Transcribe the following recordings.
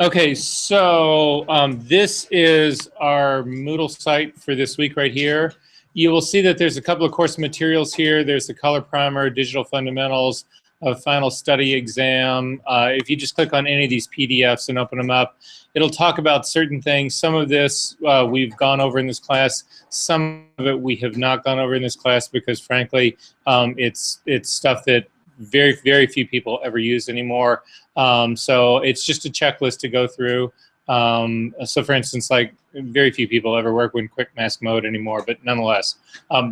Okay, so this is our Moodle site for this week right here. You will see that there's a couple of course materials here. There's the color primer, digital fundamentals, a final study exam. If you just click on any of these PDFs and open them up, it'll talk about certain things. Some of this we've gone over in this class. Some of it we have not gone over in this class because, frankly, it's stuff that very few people ever use anymore. So it's just a checklist to go through. So for instance, like very few people ever work in quick mask mode anymore, but nonetheless,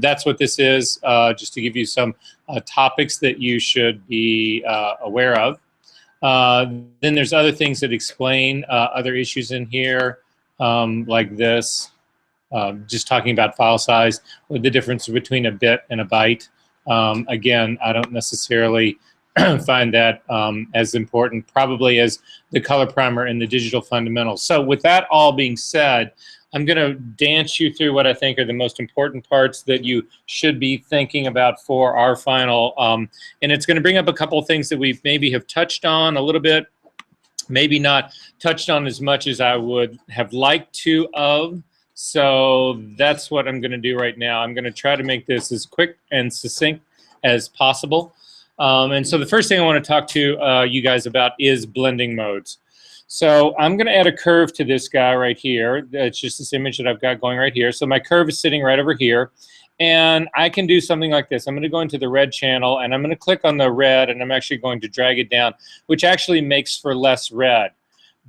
that's what this is, just to give you some topics that you should be aware of. Then there's other things that explain other issues in here, like this, just talking about file size, with the difference between a bit and a byte. Again, I don't necessarily find that as important probably as the color primer and the digital fundamentals. So with that all being said, I'm going to dance you through what I think are the most important parts that you should be thinking about for our final. And it's going to bring up a couple of things that we maybe have touched on a little bit, maybe not touched on as much as I would have liked to of. So that's what I'm going to do right now. I'm going to try to make this as quick and succinct as possible. And so the first thing I want to talk to you guys about is blending modes. So I'm going to add a curve to this guy right here. It's just this image that I've got going right here. So my curve is sitting right over here. And I can do something like this. I'm going to go into the red channel, and I'm going to click on the red, and I'm actually going to drag it down, which actually makes for less red.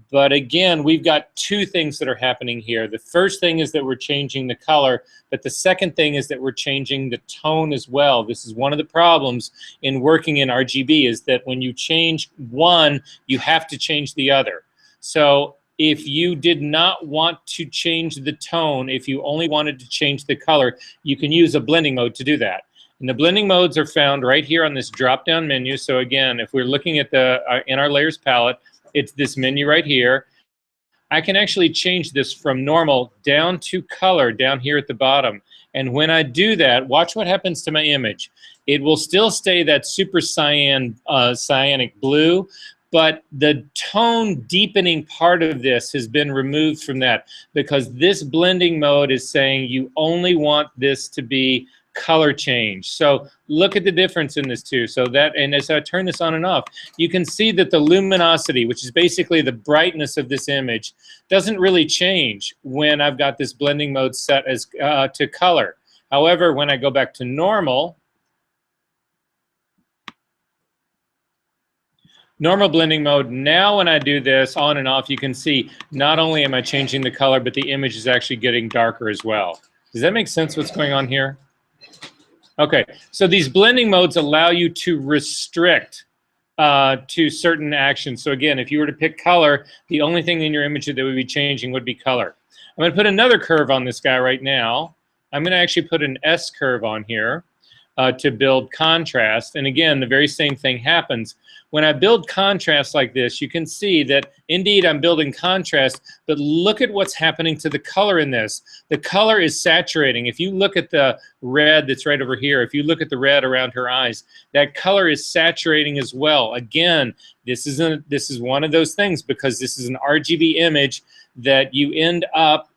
But again, we've got two things that are happening here. The first thing is that we're changing the color, but the second thing is that we're changing the tone as well. This is one of the problems in working in RGB, is that when you change one, you have to change the other. So if you did not want to change the tone, if you only wanted to change the color, you can use a blending mode to do that. And the blending modes are found right here on this drop-down menu. So again, if we're looking at the in our layers palette, it's this menu right here. I can actually change this from normal down to color down here at the bottom. And when I do that, watch what happens to my image. It will still stay that super cyanic blue, but the tone deepening part of this has been removed from that, because this blending mode is saying you only want this to be color change. So look at the difference in this too. So that, and as I turn this on and off, you can see that the luminosity, which is basically the brightness of this image, doesn't really change when I've got this blending mode set as to color. However, when I go back to normal blending mode, now when I do this on and off, you can see not only am I changing the color, but the image is actually getting darker as well. Does that make sense what's going on here? Okay, so these blending modes allow you to restrict to certain actions. So again, if you were to pick color, the only thing in your image that would be changing would be color. I'm going to put another curve on this guy right now. I'm going to actually put an S curve on here to build contrast. And again, the very same thing happens. When I build contrast like this, you can see that indeed I'm building contrast, but look at what's happening to the color in this. The color is saturating. If you look at the red that's right over here, if you look at the red around her eyes, that color is saturating as well. Again, this is one of those things, because this is an RGB image that you end up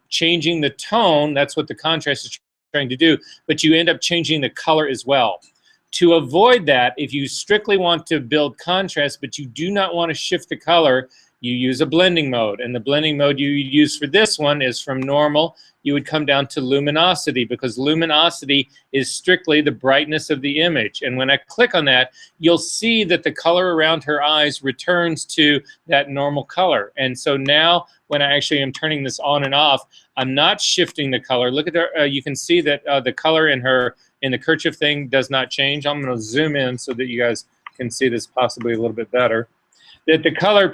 changing the tone. That's what the contrast is trying to do, but you end up changing the color as well. To avoid that, if you strictly want to build contrast, but you do not want to shift the color, you use a blending mode. And the blending mode you use for this one is from normal, you would come down to luminosity, because luminosity is strictly the brightness of the image. And when I click on that, you'll see that the color around her eyes returns to that normal color. And so now when I actually am turning this on and off, I'm not shifting the color. Look at her, you can see that the color in the kerchief thing does not change. I'm going to zoom in so that you guys can see this possibly a little bit better. That the color,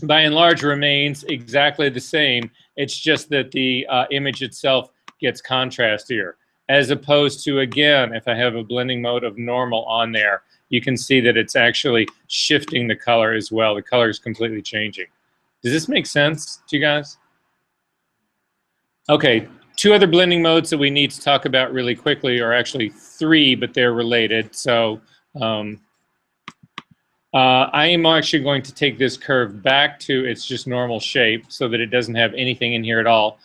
by and large, remains exactly the same. It's just that the image itself gets contrast here. As opposed to, again, if I have a blending mode of normal on there, you can see that it's actually shifting the color as well. The color is completely changing. Does this make sense to you guys? Okay, two other blending modes that we need to talk about really quickly, or actually three, but they're related. So I am actually going to take this curve back to its just normal shape so that it doesn't have anything in here at all.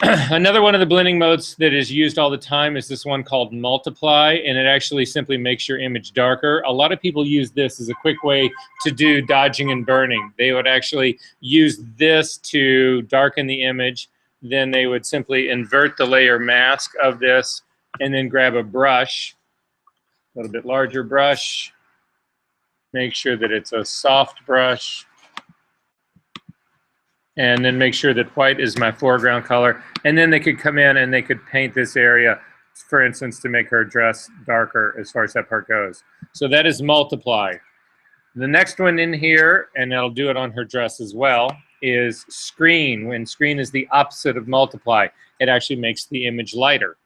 Another one of the blending modes that is used all the time is this one called multiply, and it actually simply makes your image darker. A lot of people use this as a quick way to do dodging and burning. They would actually use this to darken the image. Then they would simply invert the layer mask of this and then grab a brush, a little bit larger brush. Make sure that it's a soft brush. And then make sure that white is my foreground color. And then they could come in and they could paint this area, for instance, to make her dress darker as far as that part goes. So that is multiply. The next one in here, and I'll do it on her dress as well, is screen. When screen is the opposite of multiply, it actually makes the image lighter.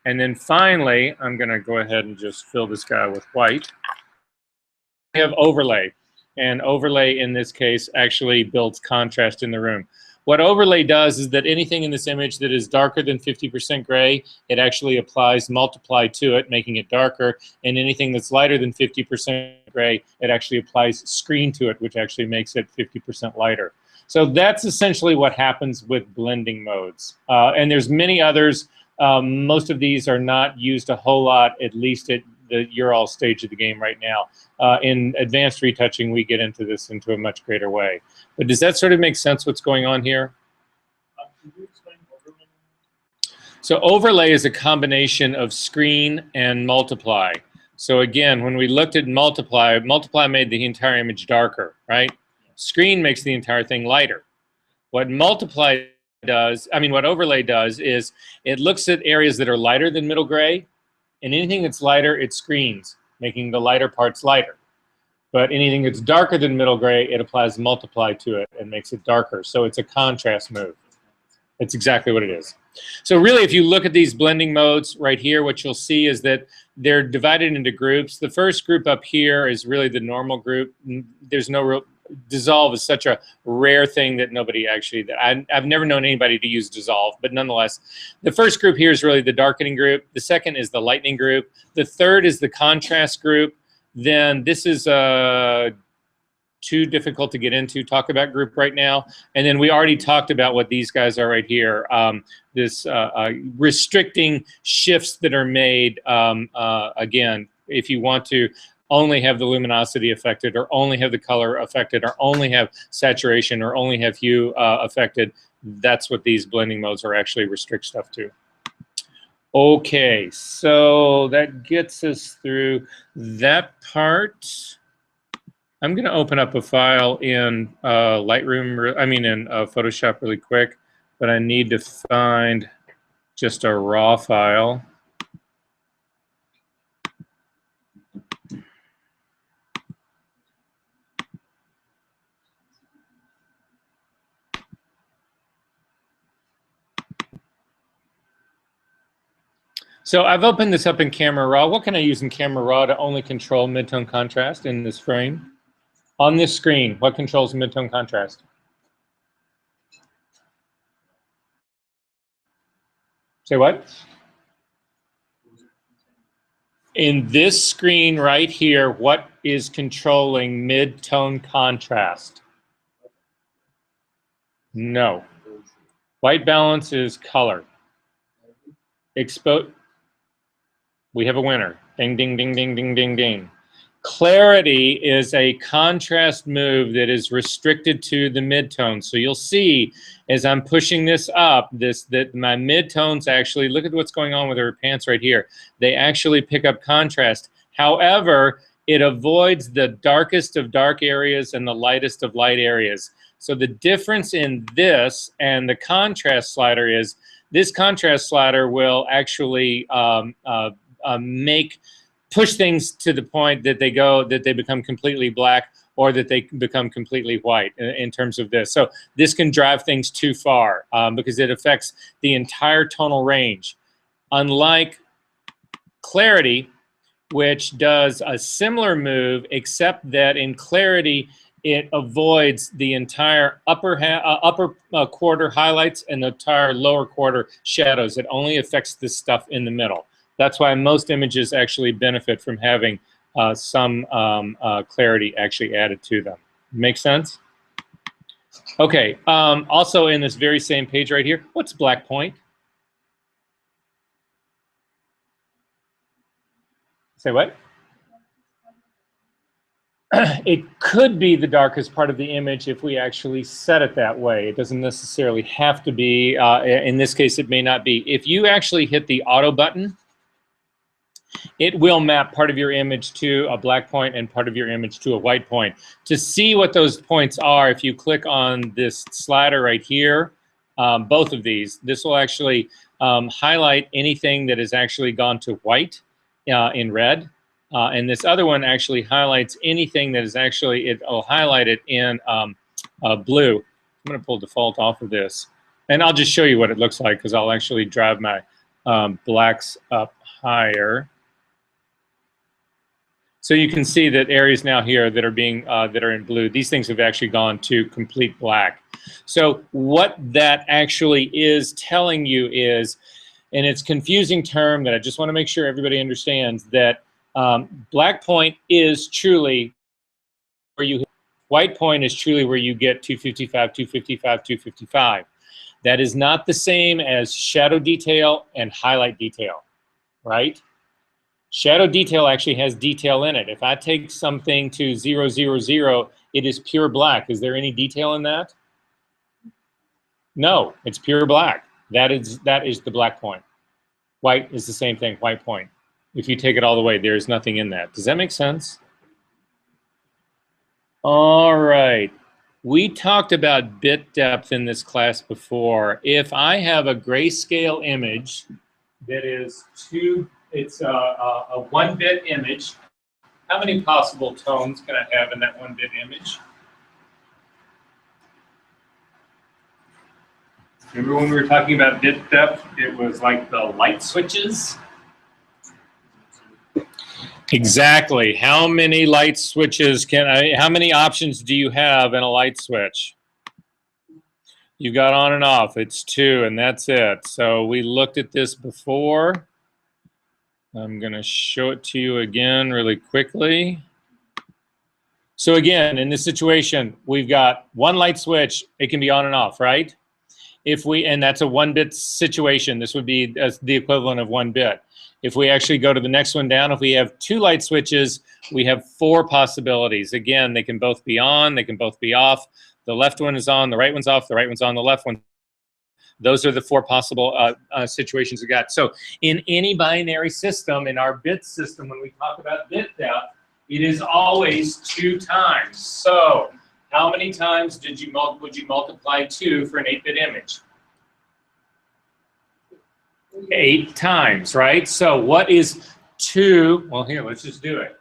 And then finally, I'm going to go ahead and just fill this guy with white. We have overlay. And overlay in this case actually builds contrast in the room. What overlay does is that anything in this image that is darker than 50% gray, it actually applies multiply to it, making it darker. And anything that's lighter than 50% gray, it actually applies screen to it, which actually makes it 50% lighter. So that's essentially what happens with blending modes. And there's many others. Most of these are not used a whole lot, at least at the Ural stage of the game right now. In advanced retouching, we get into this into a much greater way. But does that sort of make sense what's going on here? Can you explain overlay? So overlay is a combination of screen and multiply. So again, when we looked at multiply, multiply made the entire image darker, right? Screen makes the entire thing lighter. What multiply does, what overlay does is it looks at areas that are lighter than middle gray, and anything that's lighter, it screens, making the lighter parts lighter. But anything that's darker than middle gray, it applies multiply to it and makes it darker. So it's a contrast move. It's exactly what it is. So really, if you look at these blending modes right here, what you'll see is that they're divided into groups. The first group up here is really the normal group. There's no real, dissolve is such a rare thing that nobody actually, I've never known anybody to use dissolve, but nonetheless, the first group here is really the darkening group. The second is the lightening group. The third is the contrast group. Then this is too difficult to get into, talk about group right now. And then we already talked about what these guys are right here. This restricting shifts that are made, again, if you want to only have the luminosity affected, or only have the color affected, or only have saturation, or only have hue affected, that's what these blending modes are actually restrict stuff to. Okay, so that gets us through that part. I'm going to open up a file in Lightroom, in Photoshop really quick, but I need to find just a raw file. So I've opened this up in Camera Raw. What can I use in Camera Raw to only control midtone contrast in this frame? On this screen, what controls midtone contrast? Say what? In this screen right here, what is controlling mid-tone contrast? No. White balance is color. We have a winner. Ding, ding, ding, ding, ding, ding, ding. Clarity is a contrast move that is restricted to the midtones. So you'll see as I'm pushing this up, that my midtones actually, look at what's going on with her pants right here. They actually pick up contrast. However, it avoids the darkest of dark areas and the lightest of light areas. So the difference in this and the contrast slider is this contrast slider will actually push things to the point that they become completely black, or that they become completely white in terms of this. So this can drive things too far because it affects the entire tonal range. Unlike clarity, which does a similar move, except that in clarity, it avoids the entire upper quarter highlights and the entire lower quarter shadows. It only affects this stuff in the middle. That's why most images actually benefit from having some clarity actually added to them. Make sense? Okay, also in this very same page right here, what's black point? Say what? It could be the darkest part of the image if we actually set it that way. It doesn't necessarily have to be. In this case, it may not be. If you actually hit the auto button, it will map part of your image to a black point and part of your image to a white point. To see what those points are, if you click on this slider right here, both of these, this will actually highlight anything that has actually gone to white in red. And this other one actually highlights anything that is actually, it'll highlight it in blue. I'm going to pull default off of this. And I'll just show you what it looks like because I'll actually drive my blacks up higher. So you can see that areas now here that are being that are in blue, these things have actually gone to complete black. So what that actually is telling you is, and it's a confusing term that I just want to make sure everybody understands, that black point is truly where you, white point is truly where you get 255, 255, 255. That is not the same as shadow detail and highlight detail, right? Shadow detail actually has detail in it. If I take something to 0, 0, 0, it is pure black. Is there any detail in that? No, it's pure black. That is the black point. White is the same thing, white point. If you take it all the way, there's nothing in that. Does that make sense? All right. We talked about bit depth in this class before. If I have a grayscale image that is it's a 1-bit image, how many possible tones can I have in that 1-bit image? Remember when we were talking about bit depth, it was like the light switches? Exactly. How many light switches how many options do you have in a light switch? You got on and off. It's 2, and that's it. So we looked at this before. I'm going to show it to you again really quickly. So again, in this situation, we've got one light switch. It can be on and off, right? And that's a 1-bit situation. This would be the equivalent of 1 bit. If we actually go to the next one down, if we have 2 light switches, we have 4 possibilities. Again, they can both be on, they can both be off. The left one is on, the right one's off, the right one's on, the left one. Those are the 4 possible situations we got. So in any binary system, in our bit system, when we talk about bit depth, it is always 2 times. So how many times would you multiply 2 for an 8-bit image? 8 times, right? So what is 2? Well, here, let's just do it.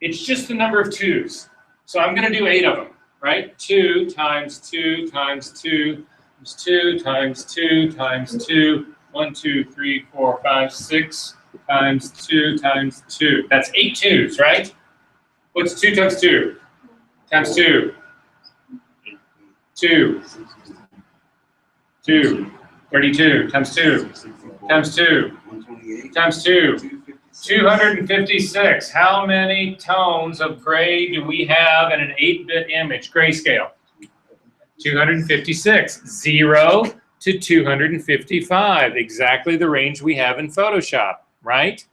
It's just the number of 2's. So I'm going to do 8 of them, right? 2 times 2 times 2 times 2 times 2 times 2. 1, 2, 3, 4, 5, 6 times 2 times 2. That's 8 2's, right? What's 2 times 2? Times 2. 2. 2. 32 times 2 times 2 times 2. 256. How many tones of gray do we have in an 8-bit image, grayscale? 256. 0 to 255. Exactly the range we have in Photoshop, right?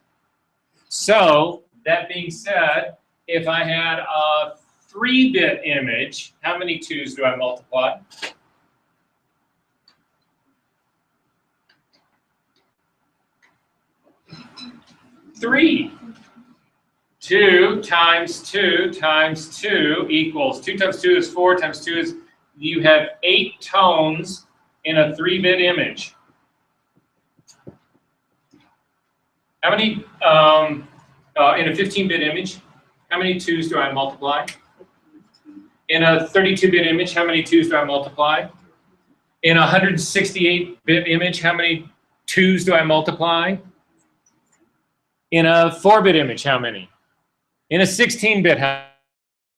So, that being said, if I had a 3-bit image, how many 2's do I multiply? 3. 2 times 2 times 2 equals, 2 times 2 is 4 times 2 is, you have 8 tones in a 3-bit image. How many, in a 15-bit image, how many 2's do I multiply? In a 32-bit image, how many 2's do I multiply? In a 168-bit image, how many 2's do I multiply? In a 4-bit image, how many? In a 16-bit, how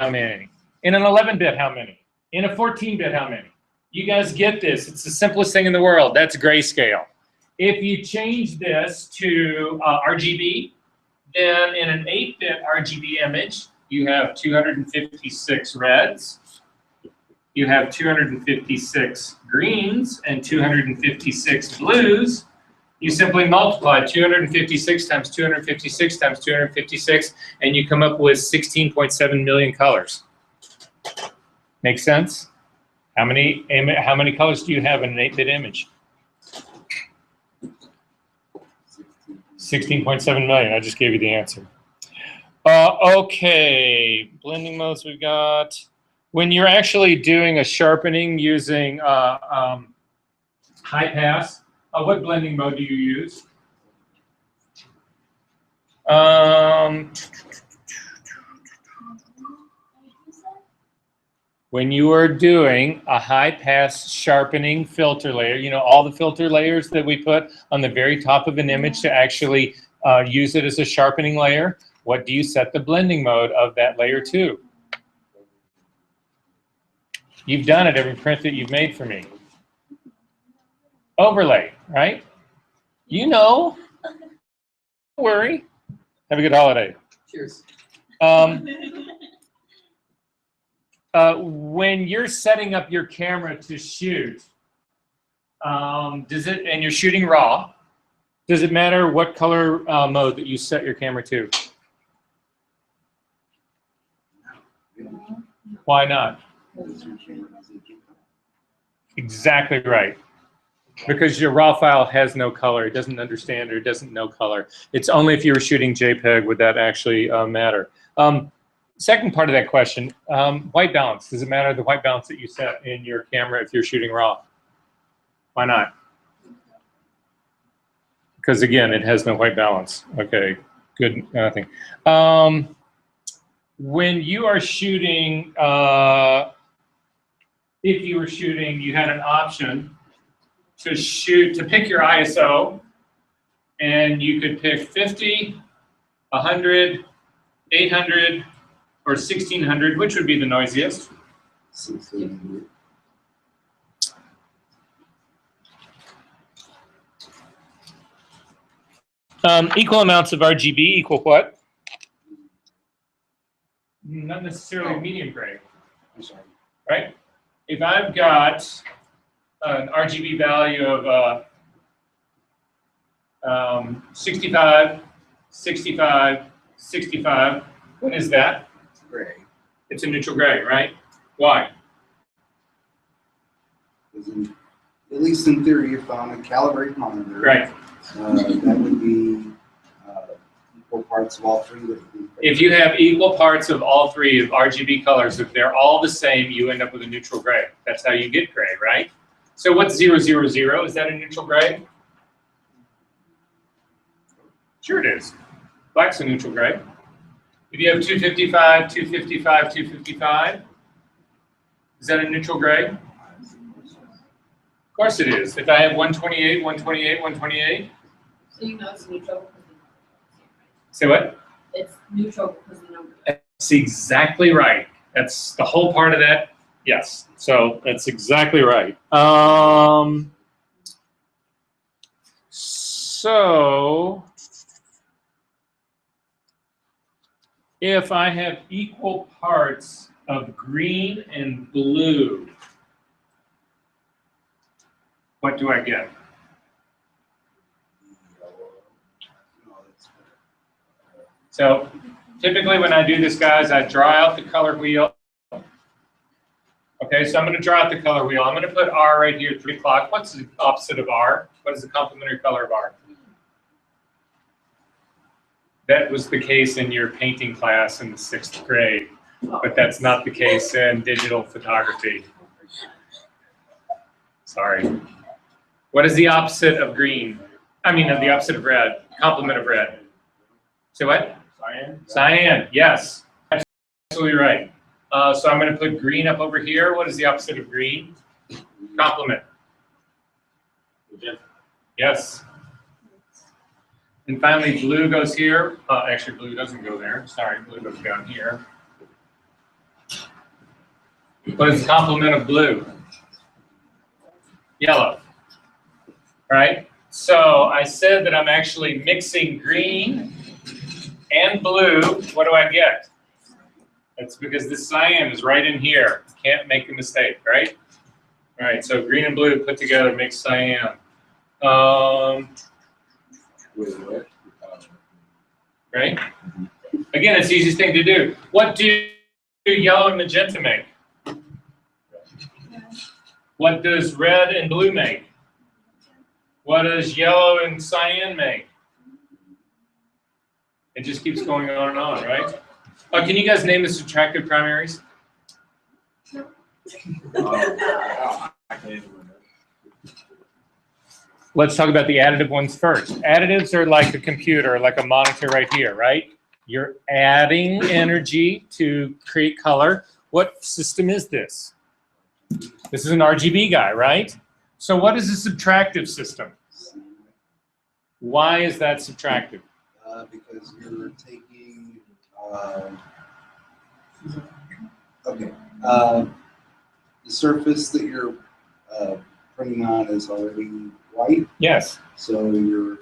many? In an 11-bit, how many? In a 14-bit, how many? You guys get this. It's the simplest thing in the world. That's grayscale. If you change this to RGB, then in an 8-bit RGB image, you have 256 reds, you have 256 greens, and 256 blues. You simply multiply 256 times 256 times 256, and you come up with 16.7 million colors. Make sense? How many colors do you have in an 8-bit image? 16.7 million. I just gave you the answer. Okay, blending modes we've got. When you're actually doing a sharpening using high pass, what blending mode do you use? When you are doing a high pass sharpening filter layer, you know, all the filter layers that we put on the very top of an image to actually use it as a sharpening layer, what do you set the blending mode of that layer to? You've done it every print that you've made for me. Overlay, right? You know. Don't worry. Have a good holiday. Cheers. When you're setting up your camera to shoot, and you're shooting raw, does it matter what color mode that you set your camera to? Why not? Exactly right. Because your raw file has no color. It doesn't understand or it doesn't know color. It's only if you were shooting JPEG would that actually matter. Second part of that question, white balance. Does it matter the white balance that you set in your camera if you're shooting raw? Why not? Because again, it has no white balance. Okay, good, nothing. When you are shooting, if you were shooting, you had an option to pick your ISO, and you could pick 50, 100, 800, or 1600, which would be the noisiest? 1600. Equal amounts of RGB equal what? Not necessarily medium gray. I'm sorry. Right? If I've got an RGB value of 65, 65, 65, what is that? Gray. It's a neutral gray, right? Why? At least in theory, if I'm a calibrate monitor, Right. That would be equal parts of all three. If you have equal parts of all three of RGB colors, if they're all the same, you end up with a neutral gray. That's how you get gray, right? So what's 000? Is that a neutral gray? Sure it is. Black's a neutral gray. If you have 255, 255, 255, is that a neutral gray? Of course it is. If I have 128, 128, 128. So you know it's neutral. Say what? It's neutral because the number. That's exactly right. That's the whole part of that. Yes. So that's exactly right. So if I have equal parts of green and blue, what do I get? So typically when I do this, guys, I draw out the color wheel. Okay, so I'm going to draw out the color wheel. I'm going to put R right here, 3 o'clock. What's the opposite of R? What is the complementary color of R? That was the case in your painting class in the 6th grade, but that's not the case in digital photography. Sorry. What is the opposite of green? I mean, the opposite of red, complement of red. Say what? Cyan? Cyan, yes. Absolutely right. So I'm going to put green up over here. What is the opposite of green? Complement. Yes. And finally, blue goes here. Actually, blue doesn't go there. Sorry, blue goes down here. What is the complement of blue? Yellow. Right? So I said that I'm actually mixing green and blue, what do I get? That's because this cyan is right in here. Can't make a mistake, right? All right, so green and blue put together makes cyan. Right? Again, it's the easiest thing to do. What do yellow and magenta make? What does red and blue make? What does yellow and cyan make? It just keeps going on and on, right? Oh, can you guys name the subtractive primaries? Let's talk about the additive ones first. Additives are like a computer, like a monitor right here, right? You're adding energy to create color. What system is this? This is an RGB guy, right? So what is a subtractive system? Why is that subtractive? Because you're taking, the surface that you're printing on is already white. Yes. So your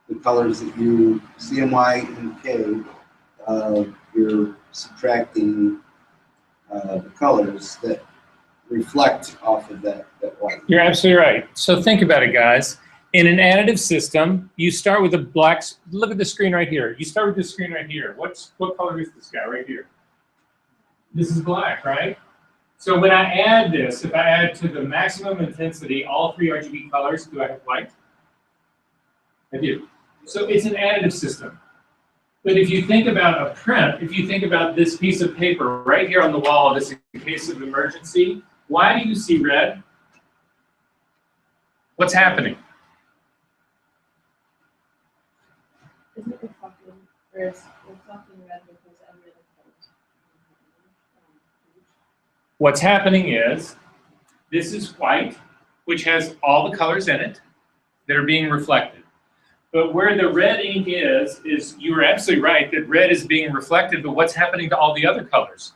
the colors that you CMY and K, you're subtracting the colors that reflect off of that white. You're absolutely right. So think about it, guys. In an additive system, you start with a black. Look at the screen right here. You start with this screen right here. What color is this guy right here? This is black, right? So when I add this, if I add to the maximum intensity all three RGB colors, do I have white? I do. So it's an additive system. But if you think about a print, if you think about this piece of paper right here on the wall, this in case of emergency, why do you see red? What's happening? Isn't it reflecting, or is reflecting red because every other color? What's happening is, this is white, which has all the colors in it that are being reflected. But where the red ink is you are absolutely right that red is being reflected, but what's happening to all the other colors?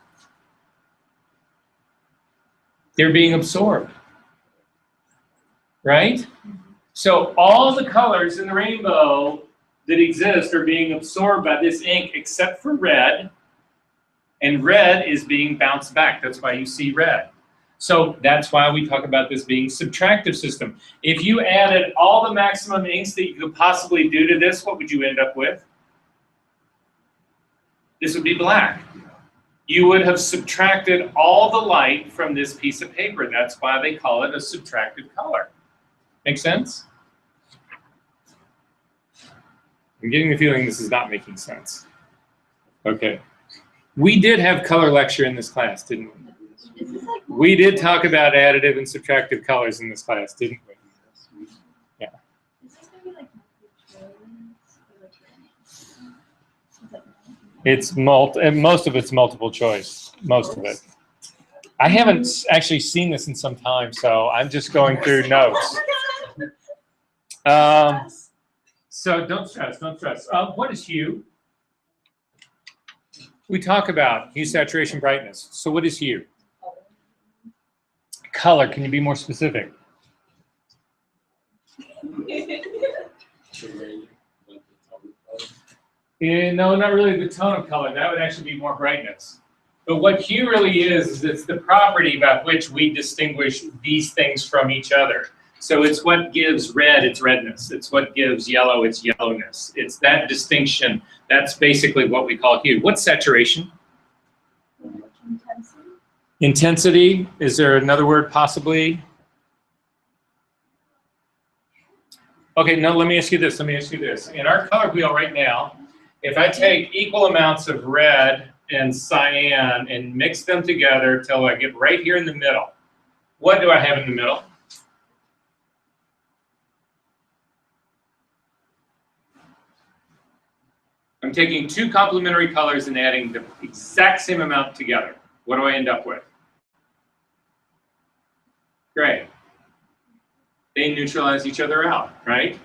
They're being absorbed, right? So all the colors in the rainbow that exist are being absorbed by this ink except for red, and red is being bounced back. That's why you see red. So that's why we talk about this being subtractive system. If you added all the maximum inks that you could possibly do to this, what would you end up with? This would be black. You would have subtracted all the light from this piece of paper. That's why they call it a subtractive color. Make sense? I'm getting the feeling this is not making sense. Okay. We did have color lecture in this class, didn't we? We did talk about additive and subtractive colors in this class, didn't we? Yeah. Is this gonna be like trillions or like It's most of it's multiple choice, most of it. I haven't actually seen this in some time, so I'm just going through notes. So don't stress, don't stress. What is hue? We talk about hue, saturation, brightness. So what is hue? Color, can you be more specific? No, not really the tone of color. That would actually be more brightness. But what hue really is it's the property by which we distinguish these things from each other. So it's what gives red its redness. It's what gives yellow its yellowness. It's that distinction. That's basically what we call hue. What's saturation? intensity? Intensity, is there another word possibly? Okay, no, let me ask you this, In our color wheel right now, if I take equal amounts of red and cyan and mix them together till I get right here in the middle, what do I have in the middle? I'm taking two complementary colors and adding the exact same amount together. What do I end up with? Gray. They neutralize each other out, right?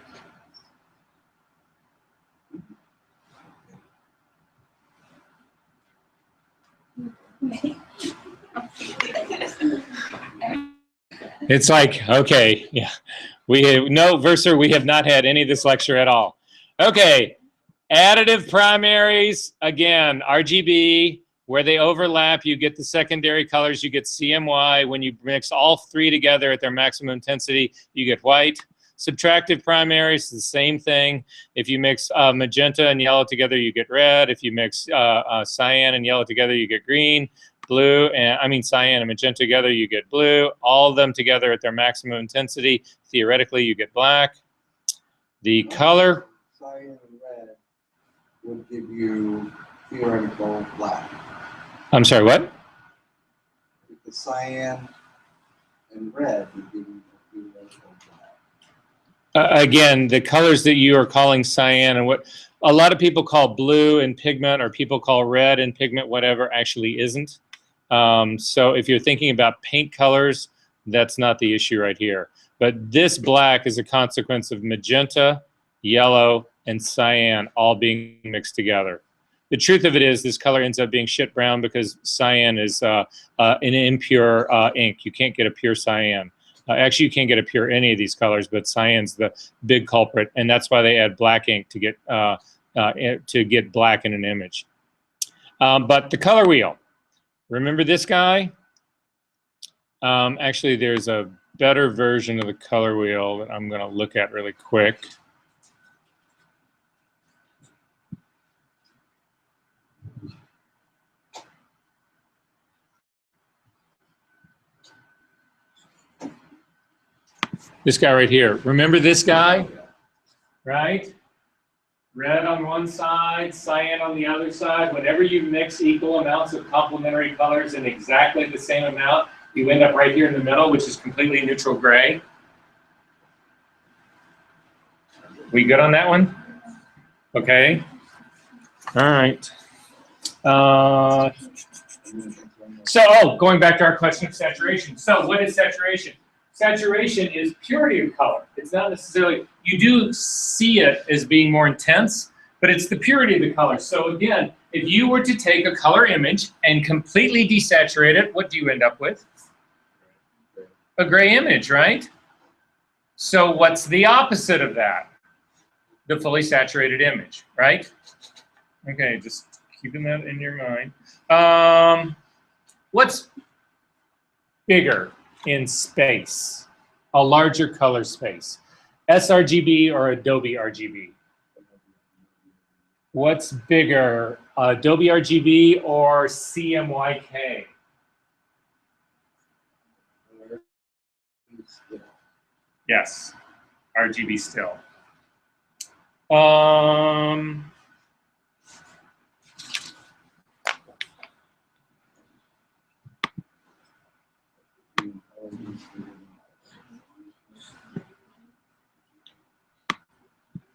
It's like, okay, yeah. We have, no, Verser, we have not had any of this lecture at all. Okay, additive primaries, again, RGB, where they overlap, you get the secondary colors, you get CMY. When you mix all three together at their maximum intensity, you get white. Subtractive primaries, the same thing. If you mix magenta and yellow together, you get red. If you mix cyan and yellow together, you get green. Blue, and I mean cyan and magenta together, you get blue. All of them together at their maximum intensity, theoretically, you get black. The color. Cyan and red would give you theoretical black. I'm sorry, what? The cyan and red would give you theoretical black. Again, the colors that you are calling cyan and what a lot of people call blue in pigment or people call red in pigment, whatever, actually isn't. So if you're thinking about paint colors, that's not the issue right here. But this black is a consequence of magenta, yellow, and cyan all being mixed together. The truth of it is this color ends up being shit brown because cyan is an impure ink. You can't get a pure cyan. Actually, you can't get a pure any of these colors, but cyan's the big culprit, and that's why they add black ink to get black in an image. But the color wheel, remember this guy? Actually, there's a better version of the color wheel that I'm going to look at really quick. This guy right here. Remember this guy? Right? Red on one side, cyan on the other side. Whenever you mix equal amounts of complementary colors in exactly the same amount, you end up right here in the middle, which is completely neutral gray. We good on that one? Okay. All right. Going back to our question of saturation. So what is saturation? Saturation is purity of color. It's not necessarily, you do see it as being more intense, but it's the purity of the color. So again, if you were to take a color image and completely desaturate it, what do you end up with? A gray image, right? So what's the opposite of that? The fully saturated image, right? Okay, just keeping that in your mind. What's bigger in space, a larger color space? sRGB or Adobe RGB? What's bigger, Adobe RGB or CMYK? Yes, RGB still.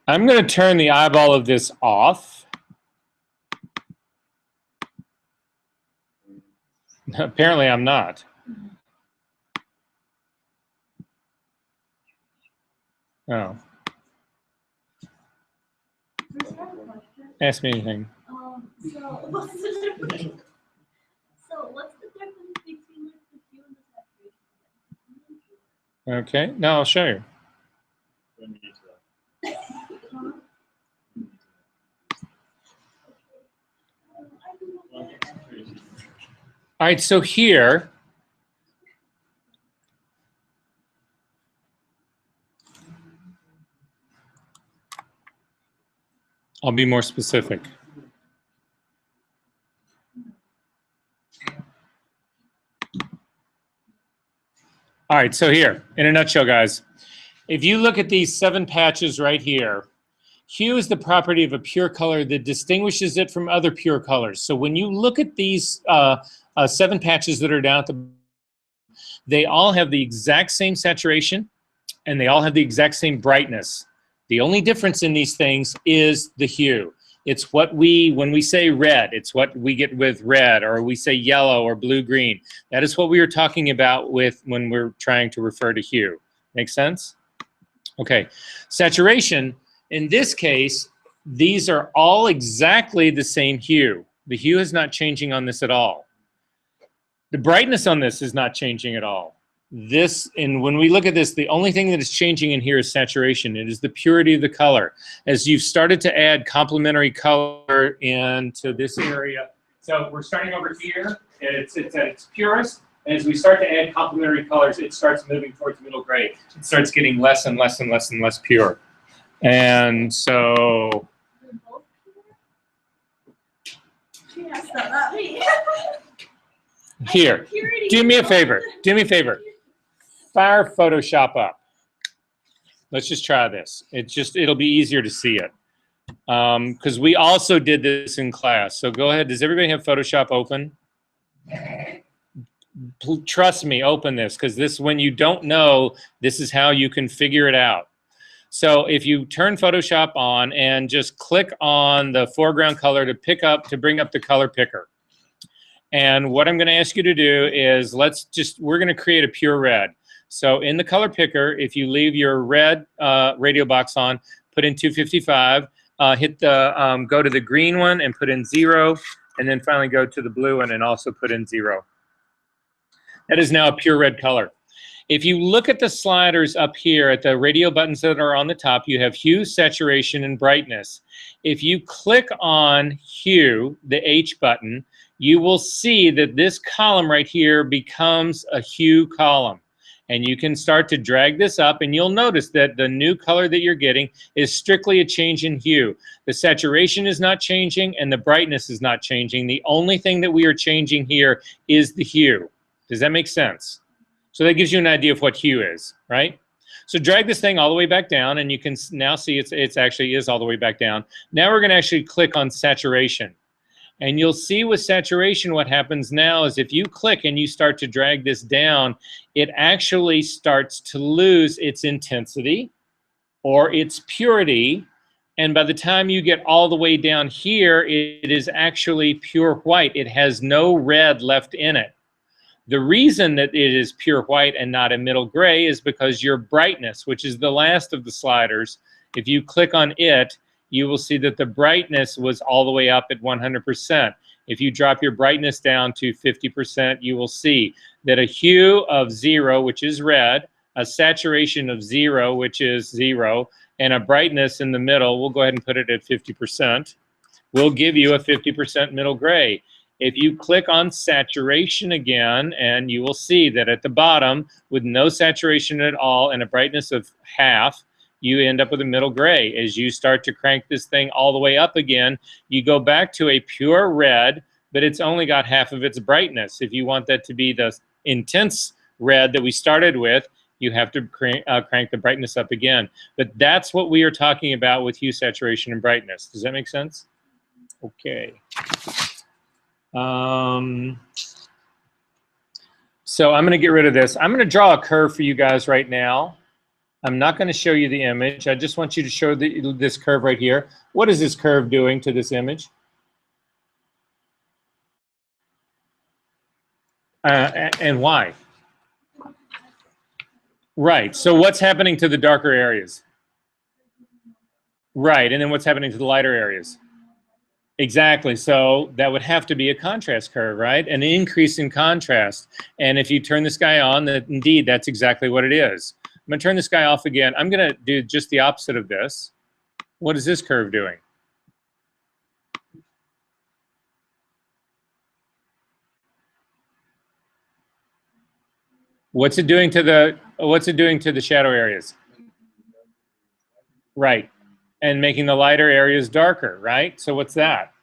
I'm going to turn the eyeball of this off. Apparently I'm not. Oh. Ask me anything. So what's the difference? What's the difference between like the hue and the saturation? Okay, now I'll show you. All right, so here, I'll be more specific. All right, so here, in a nutshell, guys, if you look at these 7 patches right here, hue is the property of a pure color that distinguishes it from other pure colors. So when you look at these 7 patches that are down at the, they all have the exact same saturation and they all have the exact same brightness. The only difference in these things is the hue. It's what when we say red, it's what we get with red, or we say yellow or blue, green. That is what we were talking about with when we're trying to refer to hue. Make sense? Okay, saturation, in this case, these are all exactly the same hue. The hue is not changing on this at all. The brightness on this is not changing at all. this, and when we look at this, the only thing that is changing in here is saturation. It is the purity of the color. As you've started to add complementary color into this area, so we're starting over here, and it's at its purest. As we start to add complementary colors, it starts moving towards middle gray. It starts getting less and less and less and less pure. And so, here, do me a favor. Do me a favor. Fire Photoshop up. Let's just try this. It'll be easier to see it. Because we also did this in class. So go ahead. Does everybody have Photoshop open? Trust me, open this, because this, when you don't know, this is how you can figure it out. So if you turn Photoshop on and just click on the foreground color to bring up the color picker. And what I'm going to ask you to do is we're going to create a pure red. So in the color picker, if you leave your red radio box on, put in 255, go to the green one and put in 0, and then finally go to the blue one and also put in 0. That is now a pure red color. If you look at the sliders up here at the radio buttons that are on the top, you have hue, saturation, and brightness. If you click on hue, the H button, you will see that this column right here becomes a hue column. And you can start to drag this up, and you'll notice that the new color that you're getting is strictly a change in hue. The saturation is not changing, and the brightness is not changing. The only thing that we are changing here is the hue. Does that make sense? So that gives you an idea of what hue is, right? So drag this thing all the way back down, and you can now see it's actually is all the way back down. Now we're going to actually click on saturation. And you'll see with saturation what happens now is if you click and you start to drag this down, it actually starts to lose its intensity or its purity. And by the time you get all the way down here, it is actually pure white. It has no red left in it. The reason that it is pure white and not a middle gray is because your brightness, which is the last of the sliders, if you click on it, you will see that the brightness was all the way up at 100%. If you drop your brightness down to 50%, you will see that a hue of 0, which is red, a saturation of 0, which is 0, and a brightness in the middle, we'll go ahead and put it at 50%, will give you a 50% middle gray. If you click on saturation again, and you will see that at the bottom, with no saturation at all and a brightness of half, you end up with a middle gray. As you start to crank this thing all the way up again, you go back to a pure red, but it's only got half of its brightness. If you want that to be the intense red that we started with, you have to crank the brightness up again. But that's what we are talking about with hue, saturation, and brightness. Does that make sense? Okay. So I'm going to get rid of this. I'm going to draw a curve for you guys right now. I'm not going to show you the image. I just want you to show this curve right here. What is this curve doing to this image? And why? Right. So what's happening to the darker areas? Right. And then what's happening to the lighter areas? Exactly. So that would have to be a contrast curve, right? An increase in contrast. And if you turn this guy on, indeed, that's exactly what it is. I'm going to turn this guy off again. I'm going to do just the opposite of this. What is this curve doing? What's it doing to the shadow areas? Right. And making the lighter areas darker, right? So what's that?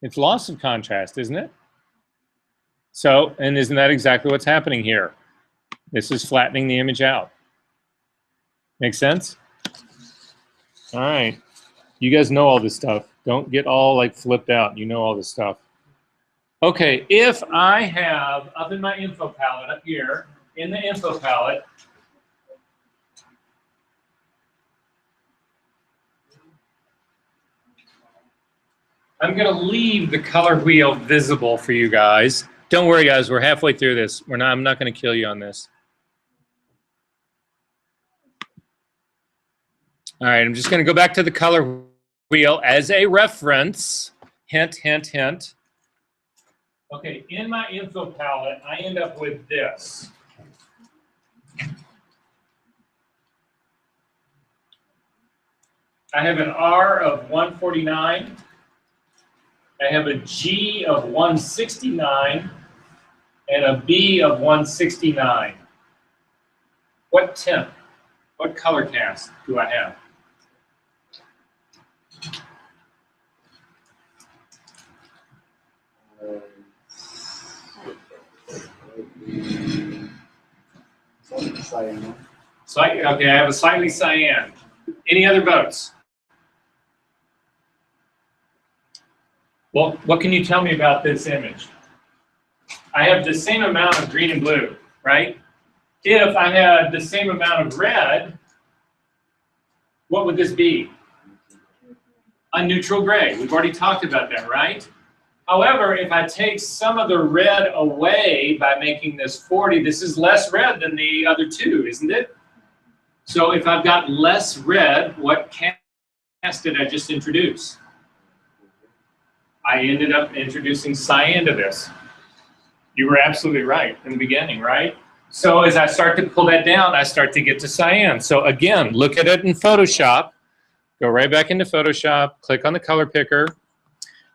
It's loss of contrast, isn't it? So, and isn't that exactly what's happening here? This is flattening the image out. Make sense? All right. You guys know all this stuff. Don't get all like flipped out. You know all this stuff. Okay, if I have up in my info palette up here, in the info palette, I'm going to leave the color wheel visible for you guys. Don't worry, guys. We're halfway through this. I'm not going to kill you on this. All right, I'm just going to go back to the color wheel as a reference. Hint, hint, hint. Okay, in my info palette, I end up with this. I have an R of 149. I have a G of 169 and a B of 169. What tint, what color cast do I have? Cyan. Okay, I have a slightly cyan. Any other votes? Well, what can you tell me about this image? I have the same amount of green and blue, right? If I had the same amount of red, what would this be? A neutral gray. We've already talked about that, right? However, if I take some of the red away by making this 40, this is less red than the other two, isn't it? So if I've got less red, what cast did I just introduce? I ended up introducing cyan to this. You were absolutely right in the beginning, right? So as I start to pull that down, I start to get to cyan. So again, look at it in Photoshop. Go right back into Photoshop, click on the color picker,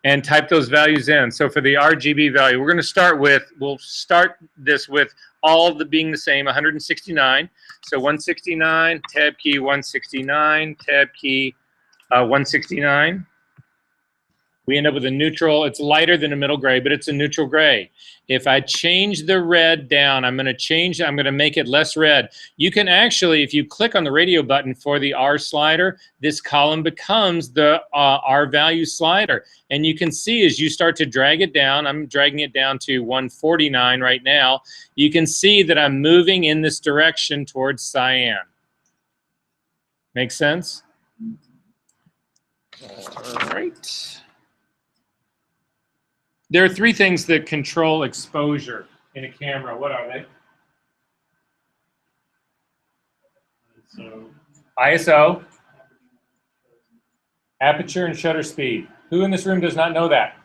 and type those values in. So for the RGB value, we're going to start with, we'll start this with all of the being the same, 169. So 169, tab key 169, tab key 169. We end up with a neutral. It's lighter than a middle gray, but it's a neutral gray. If I change the red down, I'm going to make it less red. You can actually, if you click on the radio button for the R slider, this column becomes the R value slider. And you can see as you start to drag it down, I'm dragging it down to 149 right now. You can see that I'm moving in this direction towards cyan. Make sense? All right. There are three things that control exposure in a camera. What are they? So, ISO, aperture, and shutter speed. Who in this room does not know that?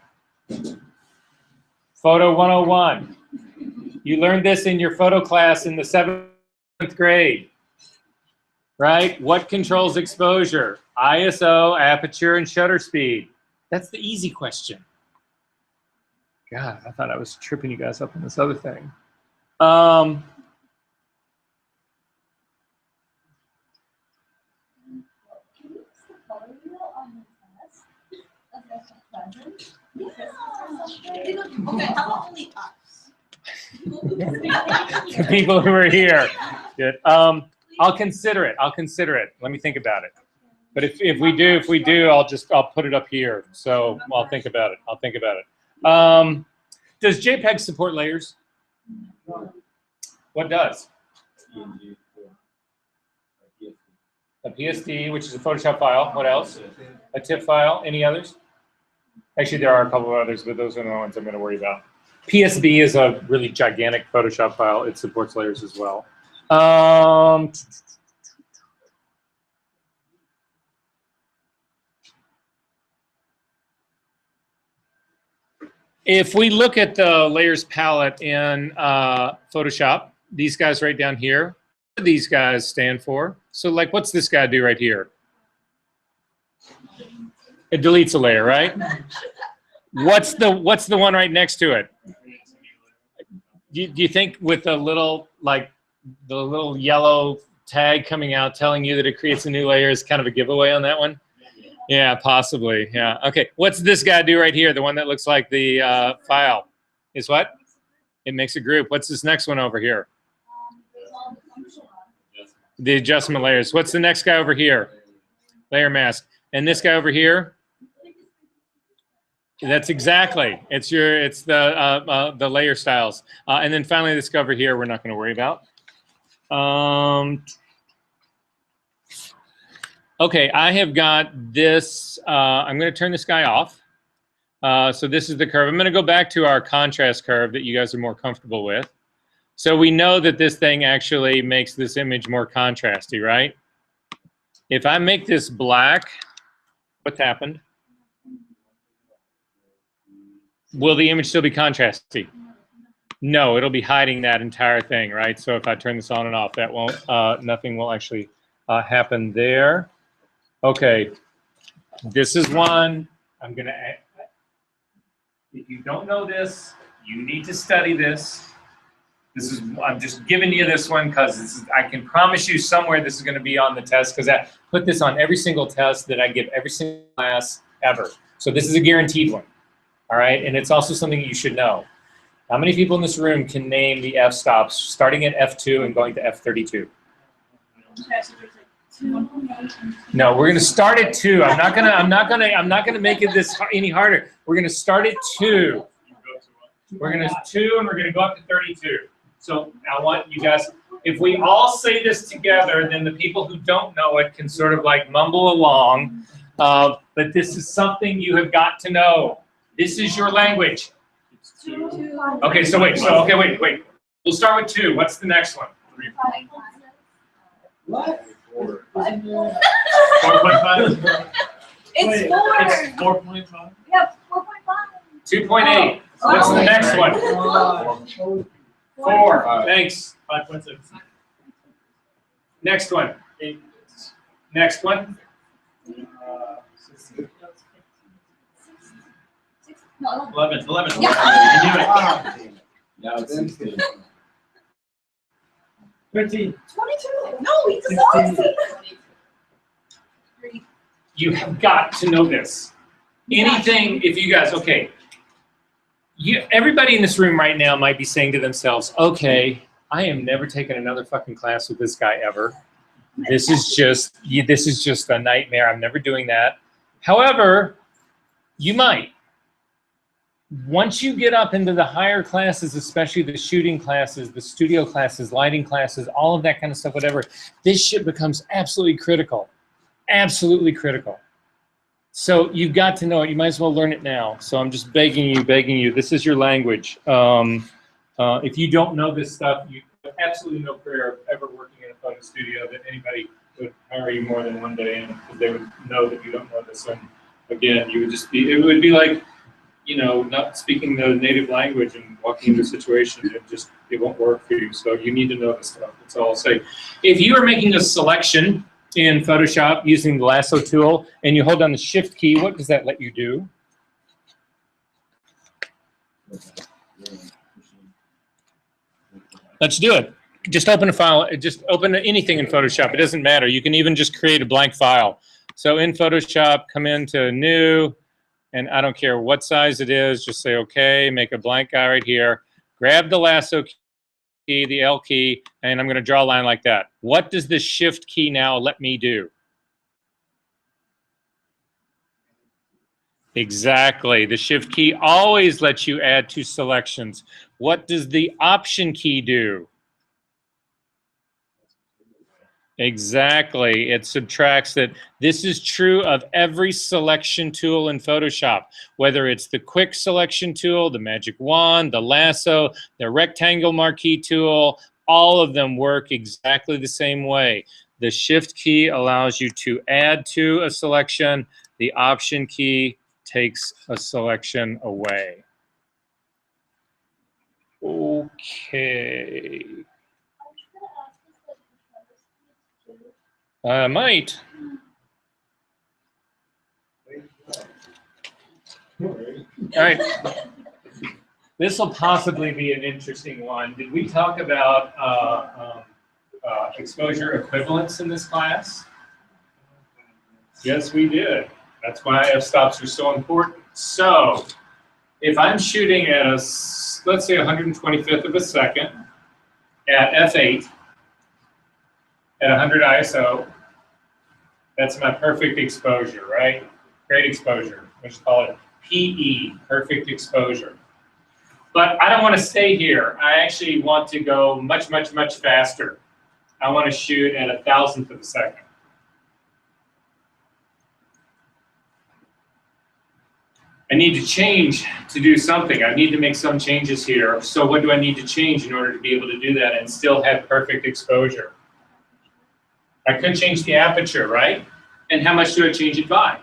Photo 101. You learned this in your photo class in the 7th grade, right? What controls exposure? ISO, aperture, and shutter speed. That's the easy question. God, I thought I was tripping you guys up on this other thing. Can you use the color wheel on the test as like a present? Yeah. Okay, how about only us? The people who are here. Good. I'll consider it. I'll consider it. Let me think about it. But if we do, I'll put it up here. So I'll think about it. I'll think about it. Does JPEG support layers? What does? A PSD, which is a Photoshop file. What else? A TIFF file. Any others? Actually, there are a couple of others, but those are the ones I'm going to worry about. PSB is a really gigantic Photoshop file. It supports layers as well. If we look at the layers palette in Photoshop, these guys right down here, what do these guys stand for? So like, what's this guy do right here? It deletes a layer, right? What's the one right next to it? Do you think with the little, like, the little yellow tag coming out telling you that it creates a new layer is kind of a giveaway on that one? Yeah, possibly. Yeah. Okay. What's this guy do right here? The one that looks like the file is what? It makes a group. What's this next one over here? The adjustment layers. What's the next guy over here? Layer mask. And this guy over here? That's exactly. It's the layer styles. And then finally, this guy over here, we're not going to worry about. Okay, I have got this. I'm going to turn this guy off. So this is the curve. I'm going to go back to our contrast curve that you guys are more comfortable with. So we know that this thing actually makes this image more contrasty, right? If I make this black, what's happened? Will the image still be contrasty? No, it'll be hiding that entire thing, right? So if I turn this on and off, that won't, nothing will actually happen there. Okay, this is one. I'm gonna, if you don't know this, you need to study this. This is, I'm just giving you this one because I can promise you somewhere this is gonna be on the test because I put this on every single test that I give every single class ever. So this is a guaranteed one, all right? And it's also something you should know. How many people in this room can name the f-stops starting at F2 and going to F32? No, we're gonna start at 2. I'm not gonna make it this any harder. We're gonna start at 2. We're gonna 2 and we're gonna go up to 32. So I want you guys, if we all say this together, then the people who don't know it can sort of like mumble along. But this is something you have got to know. This is your language. Okay, so wait, wait. We'll start with 2. What's the next one? 3. What? 4. 4.5. 4.5? It's 4. It's 4.5? Yep, 4.5. 2.8. What's the next one? 4. Thanks. 5.6. Next one. 8. Next one. 11. 11. Yeah. You knew it. Ah, damn it. Now it's 16. 13. 22. No, he does not. 3. You have got to know this. Anything, if you guys, okay. Everybody in this room right now might be saying to themselves, okay, I am never taking another fucking class with this guy ever. This is just a nightmare. I'm never doing that. However, you might. Once you get up into the higher classes, especially the shooting classes, the studio classes, lighting classes, all of that kind of stuff, whatever, this shit becomes absolutely critical. Absolutely critical. So you've got to know it. You might as well learn it now. So I'm just begging you. This is your language. If you don't know this stuff, you have absolutely no prayer of ever working in a photo studio that anybody would hire you more than one day in because they would know that you don't know this. And again, you would just be, it would be like, you know, not speaking the native language and walking into a situation, it won't work for you. So you need to know this stuff. That's all I'll say. If you are making a selection in Photoshop using the lasso tool and you hold down the shift key, what does that let you do? Let's do it. Just open a file, just open anything in Photoshop. It doesn't matter. You can even just create a blank file. So in Photoshop, come into new, and I don't care what size it is, just say okay, make a blank guy right here, grab the lasso key, the L key, and I'm gonna draw a line like that. What does the shift key now let me do? Exactly, the shift key always lets you add to selections. What does the option key do? Exactly, it subtracts that. This is true of every selection tool in Photoshop, whether it's the quick selection tool, the magic wand, the lasso, the rectangle marquee tool, all of them work exactly the same way. The shift key allows you to add to a selection. The option key takes a selection away. Okay. I might. All right. This will possibly be an interesting one. Did we talk about exposure equivalence in this class? Yes, we did. That's why f-stops are so important. So if I'm shooting at let's say 125th of a second at f8 at 100 ISO, that's my perfect exposure, right? Great exposure. Let's call it PE, perfect exposure. But I don't want to stay here. I actually want to go much, much, much faster. I want to shoot at 1,000th of a second. I need to change to do something. I need to make some changes here. So what do I need to change in order to be able to do that and still have perfect exposure? I could change the aperture, right? And how much do I change it by?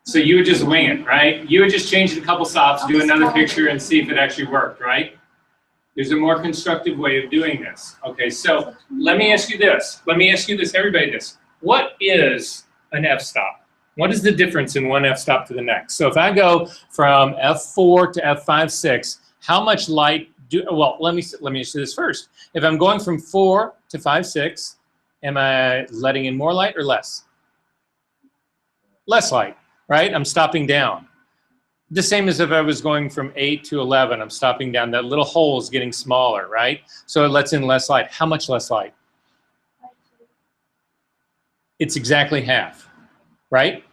So you would just wing it, right? You would just change it a couple stops, do another picture, and see if it actually worked, right? There's a more constructive way of doing this. Okay, so let me ask you this. Let me ask you this, everybody, this. What is an f-stop? What is the difference in one f-stop to the next? So if I go from f4 to f5.6, how much light do, well, let me ask you this first. If I'm going from 4 to 5.6, am I letting in more light or less? Less light, right? I'm stopping down. The same as if I was going from 8 to 11, I'm stopping down. That little hole is getting smaller, right? So it lets in less light. How much less light? It's exactly half, right?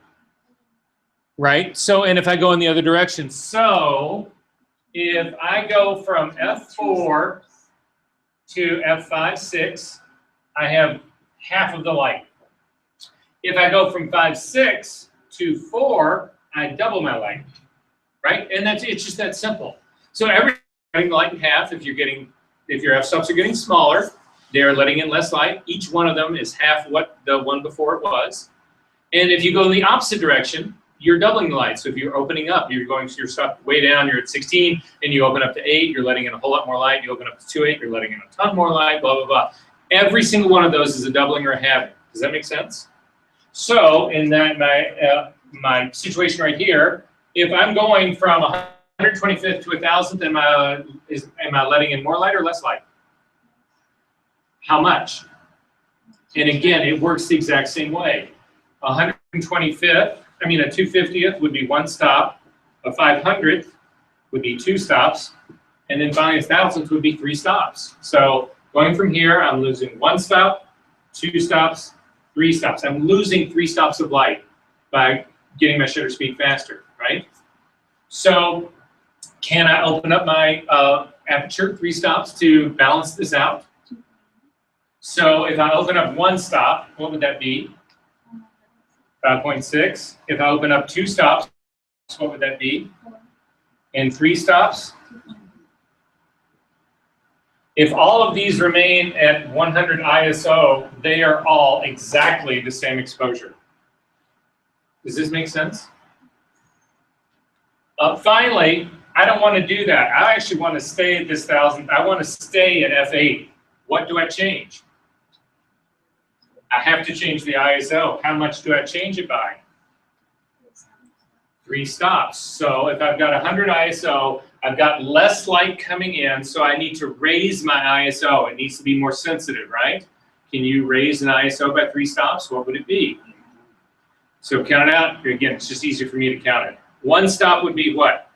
Right? So, and if I go in the other direction, so if I go from F4 to F5.6, I have half of the light. If I go from 5.6 to 4, I double my light, right? And it's just that simple. So every light in half, if your f-stops are getting smaller, they're letting in less light. Each one of them is half what the one before it was. And if you go in the opposite direction, you're doubling the light. So if you're opening up, you're stopped way down, you're at 16, and you open up to 8, you're letting in a whole lot more light. You open up to 2.8, you're letting in a ton more light, blah, blah, blah. Every single one of those is a doubling or a halving. Does that make sense? So in that my situation right here, if I'm going from 125th to 1,000th, am I letting in more light or less light? How much? And again, it works the exact same way. 125th, a 250th would be 1 stop, a 500th would be 2 stops, and then finally 1,000th would be 3 stops. So going from here, I'm losing 1 stop, 2 stops, 3 stops. I'm losing 3 stops of light by getting my shutter speed faster, right? So can I open up my aperture 3 stops to balance this out? So if I open up 1 stop, what would that be? 5.6. If I open up 2 stops, what would that be? And 3 stops? If all of these remain at 100 ISO, they are all exactly the same exposure. Does this make sense? Finally, I don't want to do that. I actually want to stay at this 1,000. I want to stay at F8. What do I change? I have to change the ISO. How much do I change it by? 3 stops. So if I've got 100 ISO, I've got less light coming in, so I need to raise my ISO. It needs to be more sensitive, right? Can you raise an ISO by 3 stops? What would it be? So count it out. Again, it's just easier for me to count it. 1 stop would be what?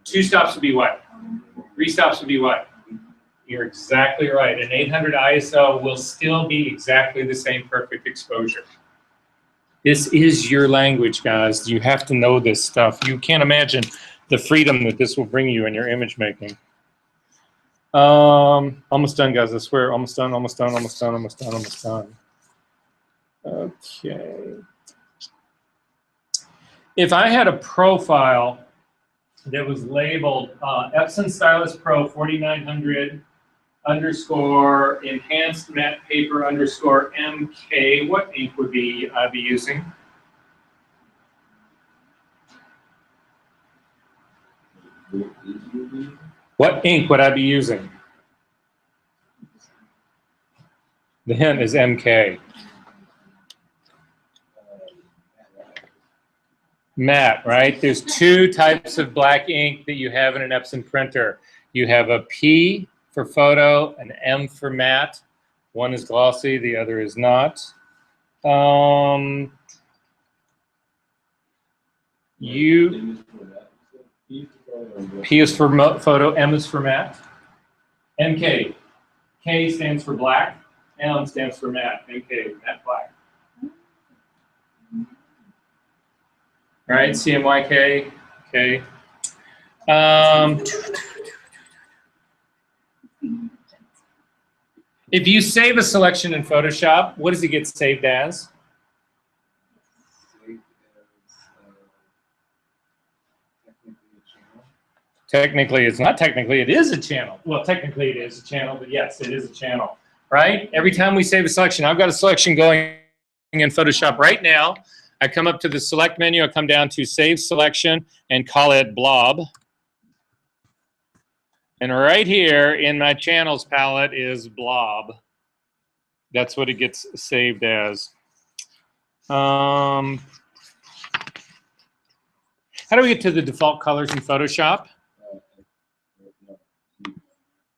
2 stops would be what? 3 stops would be what? You're exactly right. An 800 ISO will still be exactly the same perfect exposure. This is your language, guys. You have to know this stuff. You can't imagine the freedom that this will bring you in your image making. Almost done, guys. I swear. Almost done, almost done, almost done, almost done, almost done. Okay. If I had a profile that was labeled Epson Stylus Pro 4900 _ enhanced matte paper _ MK, what ink would I be using? What ink would I be using? The hint is MK. Matte, right? There's 2 types of black ink that you have in an Epson printer. You have a P for photo, an M for matte. One is glossy, the other is not. P is for photo, M is for matte. MK. K stands for black, M stands for matte. MK, matte black. All right, CMYK, okay. If you save a selection in Photoshop, what does it get saved as? Technically, it's not technically, it is a channel. Well, technically it is a channel, but yes, it is a channel, right? Every time we save a selection, I've got a selection going in Photoshop right now. I come up to the select menu, I come down to save selection and call it blob. And right here in my channels palette is blob. That's what it gets saved as. How do we get to the default colors in Photoshop?